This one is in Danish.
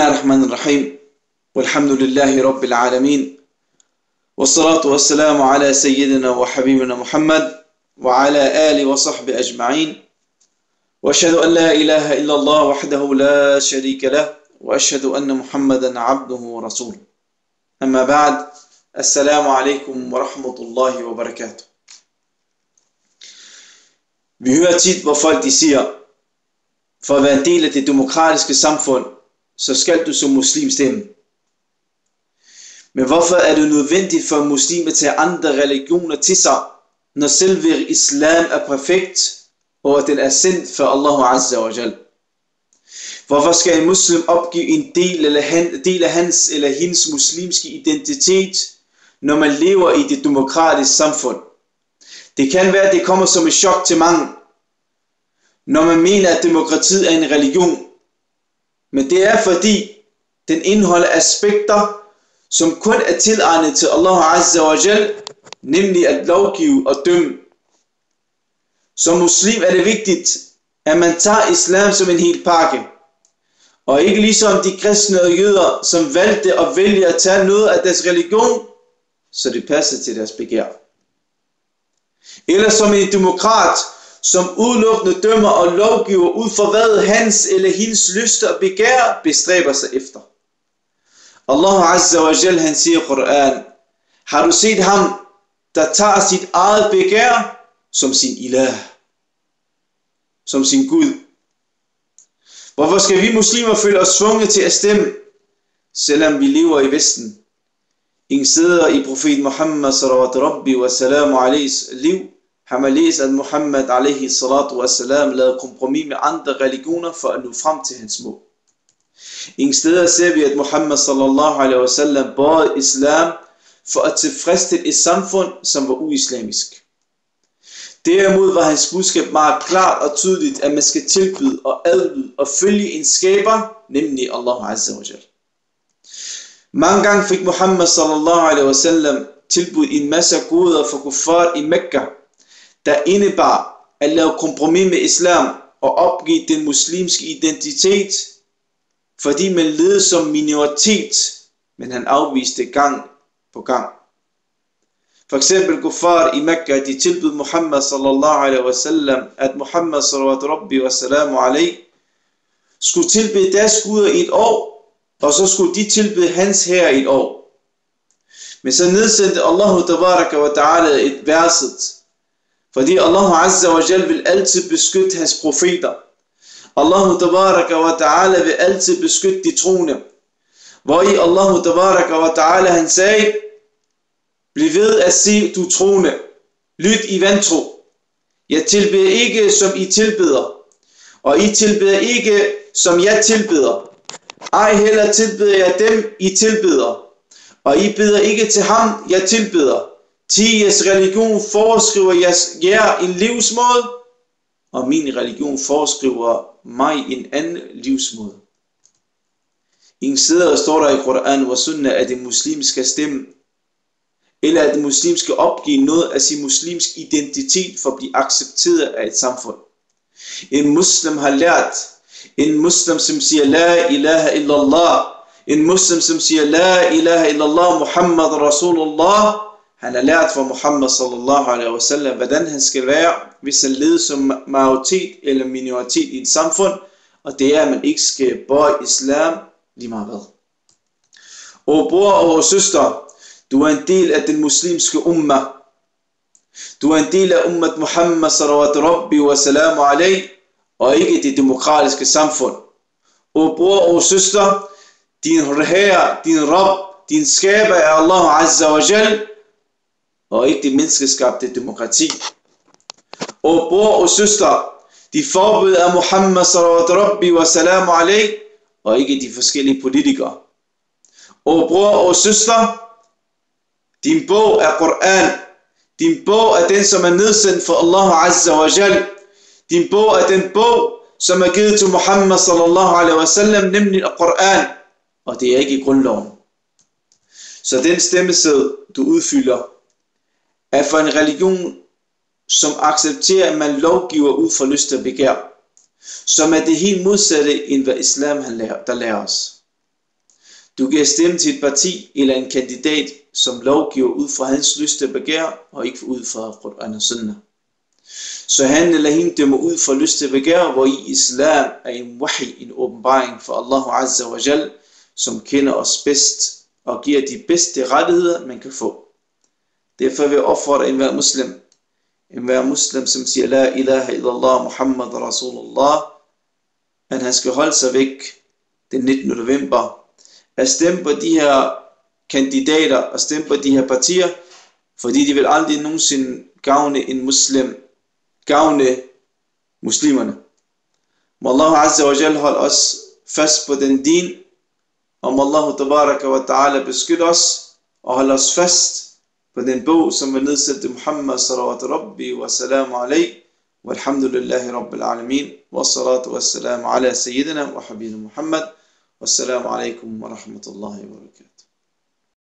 Bismillah ar-Rahman ar-Rahim. Walhamdulillahi Rabbil Alamin. Wassalatu wassalamu ala sayyidina wa habibina Muhammad wa ala ali wa sahbi ajma'in. Wa ashhadu an la ilaha illa Allah wahdahu la sharika lah. Wa ashhadu anna Muhammadan abduhu wa rasuluh. Amma ba'd. Assalamu alaikum wa rahmatullahi wa barakatuh. Vi hører tit, hvor folk de siger, for at være en del af det demokratiske samfund, så skal du som muslim stemme. Men hvorfor er det nødvendigt for en muslim at tage andre religioner til sig, når selve islam er perfekt, og at den er sendt for Allah Azza wa Jal? Hvorfor skal en muslim opgive en del af hans eller hendes muslimske identitet, når man lever i det demokratiske samfund? Det kan være, at det kommer som et chok til mange, når man mener, at demokratiet er en religion. Men det er fordi, den indeholder aspekter, som kun er tilegnet til Allah Azza wa Jal, nemlig at lovgive og dømme. Som muslim er det vigtigt, at man tager islam som en hel pakke, og ikke ligesom de kristne og jøder, som valgte og vælger at tage noget af deres religion, så det passer til deres begær. Eller som en demokrat, som udelukkende dømmer og lovgiver ud for hvad hans eller hendes lyster og begær bestræber sig efter. Allah Azza wa Jal, han siger i Koran: har du set ham, der tager sit eget begær som sin ilah, som sin Gud? Hvorfor skal vi muslimer føle os tvunget til at stemme, selvom vi lever i Vesten? Ingen steder i profet Muhammad sallallahu rabbi wa salamu alayhis liv har man læst, at Muhammad alaihi salatu wa salam lavede kompromis med andre religioner for at nå frem til hans mål. Ingen steder ser vi, at Muhammad sallallahu alaihi wa sallam bøjede islam for at tilfredsstille et samfund, som var uislamisk. Derimod var hans budskab meget klart og tydeligt, at man skal tilbyde og adlyde og følge en skaber, nemlig Allah Azza wa Jal. Mange gange fik Muhammad sallallahu alaihi wa sallam tilbudt en masse goder for kuffar i Mekka, der indebar at lave kompromis med islam og opgive den muslimske identitet, fordi man levede som minoritet, men han afviste gang på gang. For eksempel kuffar i Mekka, de tilbød Muhammad sallallahu alaihi wa sallam, at Muhammad sallallahu rabbi wa salamu alaihi skulle tilbede deres guder i et år, og så skulle de tilbede hans herre i et år. Men så nedsendte Allah tabaraka wa ta'ala et verset, fordi Allah Azza wa Jal vil altid beskytte hans profeter. Allah tabaraka wa ta'ala vil altid beskytte de troende. Hvor i Allah tabaraka wa ta'ala han sagde: bliv ved at sige, du troende, lyt i vantro. Jeg tilbeder ikke som I tilbeder, og I tilbeder ikke som jeg tilbeder. Ej heller tilbeder jeg dem I tilbeder, og I beder ikke til ham jeg tilbeder. Jeres religion foreskriver jer en livsmåde, og min religion foreskriver mig en anden livsmåde. Ingen steder står der i Koran og Sunnah, at en muslim skal stemme, eller at en muslim skal opgive noget af sin muslimsk identitet for at blive accepteret af et samfund. En muslim har lært, en muslim som siger la ilaha illallah, en muslim som siger la ilaha illallah Muhammad Rasulullah, han har lært fra Muhammad sallallahu alaihi wa sallam, hvordan han skal være, hvis han leder som majoritet eller minoritet i et samfund, og det er, at man ikke skal bøje islam lige meget hvad. Og bror og søster, du er en del af den muslimske umma. Du er en del af ummat Muhammad sallallahu rabbi wa salamu alaihi, og ikke det demokratiske samfund. Og bror og søster, din herre, din Rabb, din skaber er Allah Azza wa Jal, og ikke det menneskeskabte demokrati. Og bror og søster, de forbud af Muhammad sallallahu rabbi wa salamu alaihi, og ikke de forskellige politikere. Og bror og søster, din bog er Koran. Din bog er den, som er nedsendt for Allah Azza wa Jal. Din bog er den bog, som er givet til Muhammad sallallahu alaihi wa sallam, nemlig Koran. Og det er ikke i grundloven. Så den stemmeseddel, du udfylder, er for en religion, som accepterer, at man lovgiver ud fra lyst og begær, som er det helt modsatte, end hvad islam der lærer os. Du kan stemme til et parti eller en kandidat, som lovgiver ud fra hans lyst og begær, og ikke ud fra Quran og Sunnah. Så han eller hende dømmer ud fra lyst og begær, hvor i islam er en wahi, en åbenbaring for Allah Azza wa Jal, som kender os bedst og giver de bedste rettigheder, man kan få. Derfor vil jeg opfordre enhver muslim, som siger La ilaha illallah Muhammad Rasulullah, at han skal holde sig væk den 19. november, at stemme på de her kandidater og stemme på de her partier, fordi de vil aldrig nogensinde gavne muslimerne. Må Allah Azza wa Jal holde os fast på den din, og må Allah Tabaraka wa Ta'ala beskytte os og holde os fast på den bog, som var nedsat til Muhammad sallallahu rabbi wa salamu alayhi, walhamdulillahi rabbil alamin, wa salatu wa salamu ala sayyidina wa habibina Muhammad, wassalamu alaikum wa rahmatullahi wa barakatuh.